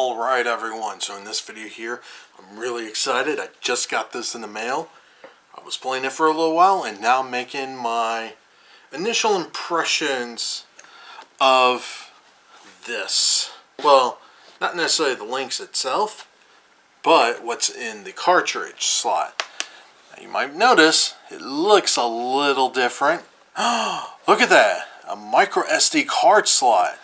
Alright everyone, so in this video here, I'm really excited. I just got this in the mail. I was playing it for a little while and now I'm making my initial impressions of this. Well, not necessarily the Lynx itself, but what's in the cartridge slot. Now, you might notice it looks a little different. Look at that! A micro SD card slot.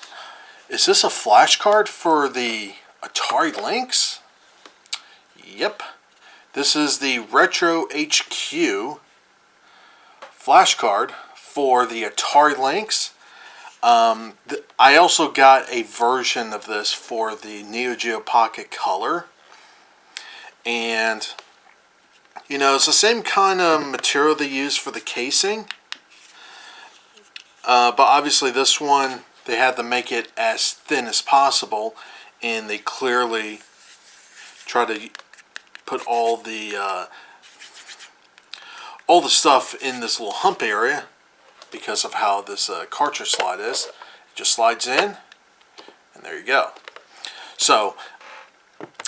Is this a flash card for the Atari Lynx? Yep. This is the RetroHQ flash card for the Atari Lynx. I also got a version of this for the Neo Geo Pocket Color. And, you know, it's the same kind of material they use for the casing. But obviously this one, they had to make it as thin as possible, and they clearly try to put all the stuff in this little hump area because of how this cartridge slide is. It just slides in, and there you go. So,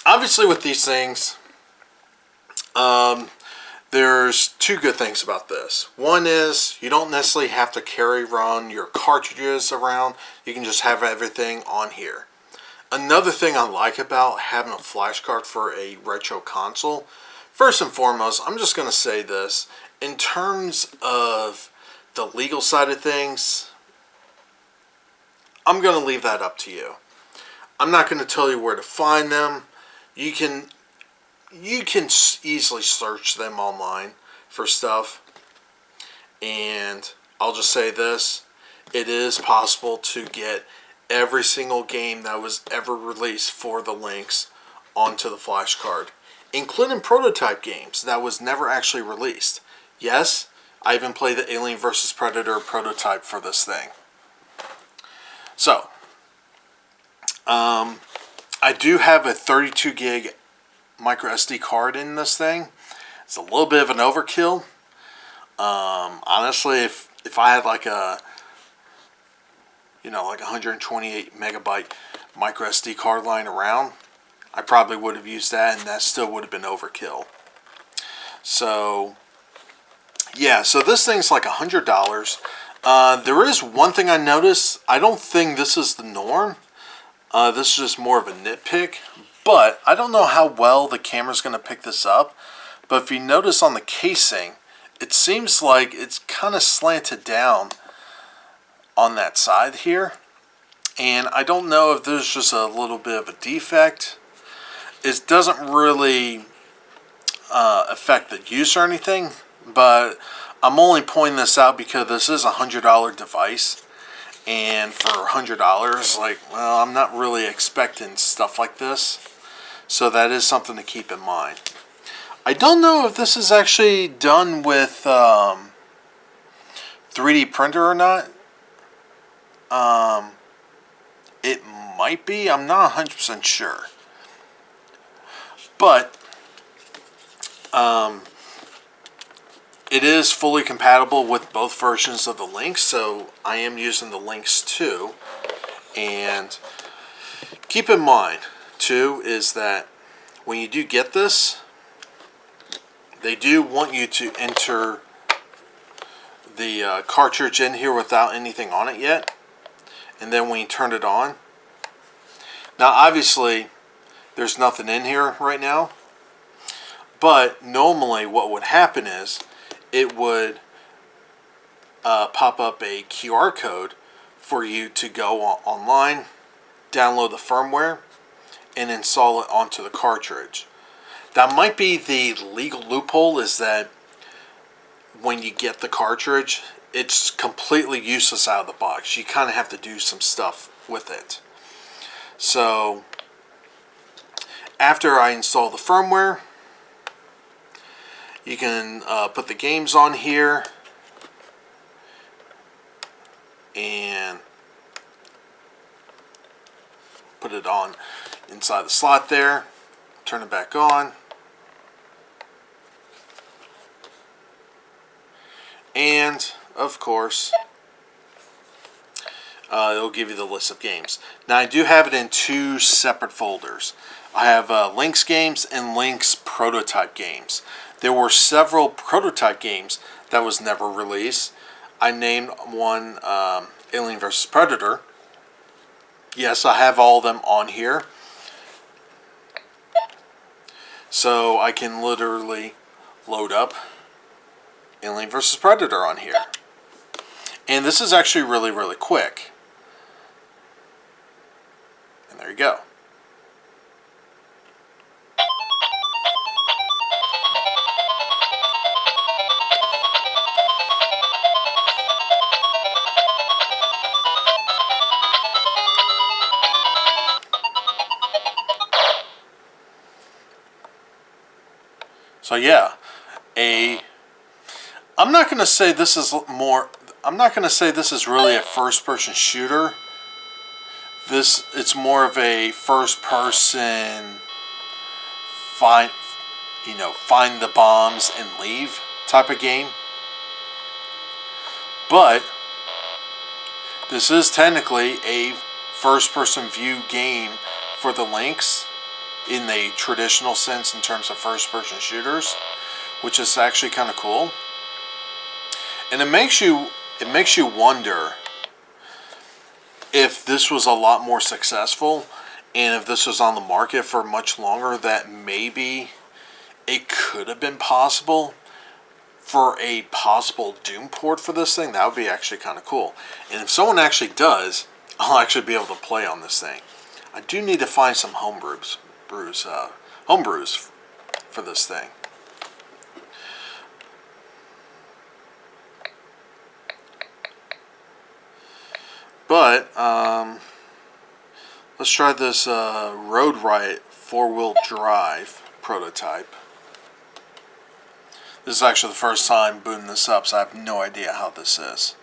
obviously with these things, there's two good things about this. One is you don't necessarily have to carry around your cartridges around. You can just have everything on here. Another thing I like about having a flash card for a retro console, first and foremost, I'm just going to say this. In terms of the legal side of things, I'm going to leave that up to you. I'm not going to tell you where to find them. You can easily search them online for stuff, and I'll just say this: it is possible to get every single game that was ever released for the Lynx onto the flash card, including prototype games that was never actually released. Yes, I even played the Alien vs. Predator prototype for this thing. So, I do have a 32 gig micro SD card in this thing. It's a little bit of an overkill. Honestly, if I had like a, you know, like 128 megabyte micro SD card lying around, I probably would have used that, and that still would have been overkill. So yeah, so this thing's like $100. There is one thing I noticed. I don't think this is the norm. This is just more of a nitpick. But I don't know how well the camera's going to pick this up. But if you notice on the casing, it seems like it's kind of slanted down on that side here. And I don't know if there's just a little bit of a defect. It doesn't really affect the use or anything. But I'm only pointing this out because this is a $100 device. And for $100, like, well, I'm not really expecting stuff like this. So that is something to keep in mind. I don't know if this is actually done with 3D printer or not. It might be. I'm not 100% sure. But it is fully compatible with both versions of the Lynx. So I am using the Lynx 2. And keep in mind, too, is that when you do get this, they do want you to enter the cartridge in here without anything on it yet, and then when you turn it on, now obviously there's nothing in here right now, but normally what would happen is it would pop up a QR code for you to go online, download the firmware, and install it onto the cartridge. That might be the legal loophole, is that when you get the cartridge, it's completely useless out of the box. You kind of have to do some stuff with it. So after I install the firmware, you can put the games on here and put it on inside the slot there, turn it back on, and of course it'll give you the list of games. Now I do have it in two separate folders. I have Lynx games and Lynx prototype games. There were several prototype games that was never released. I named one Alien vs. Predator. Yes, I have all of them on here. So I can literally load up Alien vs. Predator on here. And this is actually really, really quick. And there you go. So yeah, I'm not going to say this is really a first-person shooter. It's more of a first-person find the bombs and leave type of game. But this is technically a first-person view game for the Lynx in the traditional sense in terms of first-person shooters, which is actually kind of cool. And it makes you wonder if this was a lot more successful and if this was on the market for much longer, that maybe it could have been possible for a possible Doom port for this thing. That would be actually kind of cool. And if someone actually does, I'll actually be able to play on this thing. I do need to find some homebrews for this thing. But let's try this Road Riot 4-wheel drive prototype. This is actually the first time booting this up, so I have no idea how this is.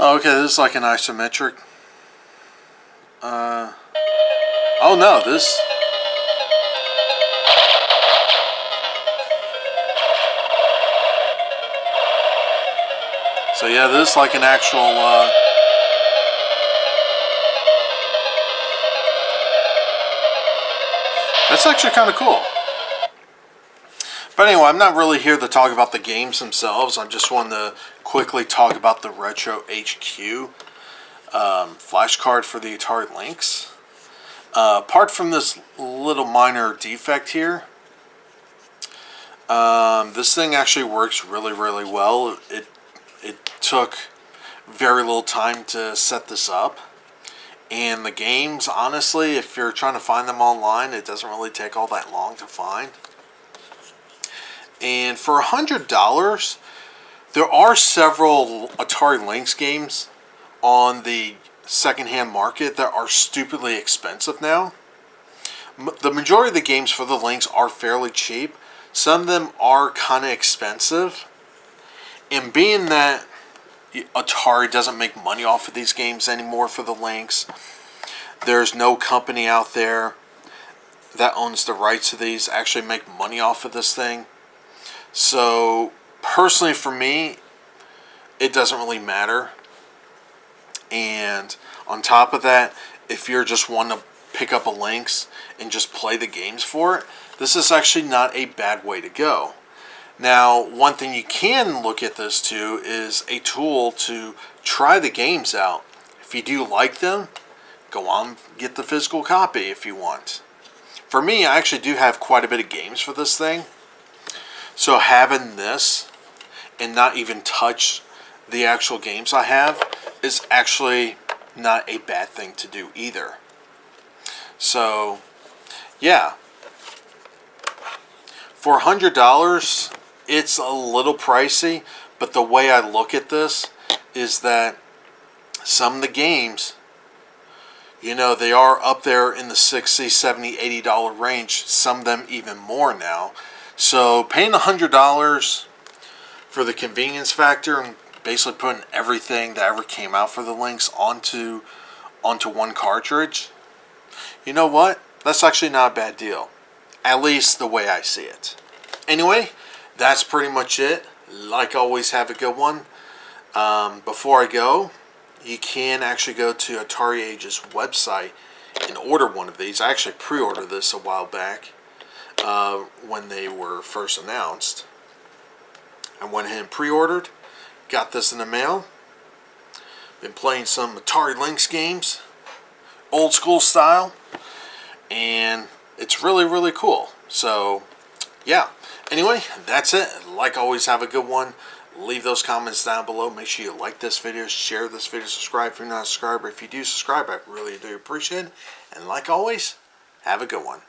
Oh, okay, this is like an isometric. Oh no, this... So yeah, this is like an actual... That's actually kind of cool. But anyway, I'm not really here to talk about the games themselves. I just wanted to quickly talk about the RetroHQ flash card for the Atari Lynx. Apart from this little minor defect here, this thing actually works really, really well. It took very little time to set this up. And the games, honestly, if you're trying to find them online, it doesn't really take all that long to find. And for $100, there are several Atari Lynx games on the secondhand market that are stupidly expensive now. The majority of the games for the Lynx are fairly cheap. Some of them are kind of expensive. And being that Atari doesn't make money off of these games anymore for the Lynx, there's no company out there that owns the rights to these actually make money off of this thing. So personally for me, it doesn't really matter. And on top of that, if you're just wanting to pick up a Lynx and just play the games for it, this is actually not a bad way to go. Now, one thing you can look at this too is a tool to try the games out. If you do like them, go on, get the physical copy if you want. For me, I actually do have quite a bit of games for this thing. So having this and not even touch the actual games I have is actually not a bad thing to do either. So, yeah. For $100, it's a little pricey, but the way I look at this is that some of the games, you know, they are up there in the $60, $70, $80 range, some of them even more now. So paying $100 for the convenience factor and basically putting everything that ever came out for the Lynx onto one cartridge, You know what? That's actually not a bad deal. At least the way I see it. Anyway, that's pretty much it. Like always, have a good one. Before I go, you can actually go to Atari Age's website and order one of these. I actually pre-ordered this a while back when they were first announced. I went ahead and pre-ordered, got this in the mail. Been playing some Atari Lynx games, old school style, and it's really, really cool. So, yeah. Anyway, that's it. Like always, have a good one. Leave those comments down below. Make sure you like this video, share this video, subscribe if you're not a subscriber. If you do subscribe, I really do appreciate it. And like always, have a good one.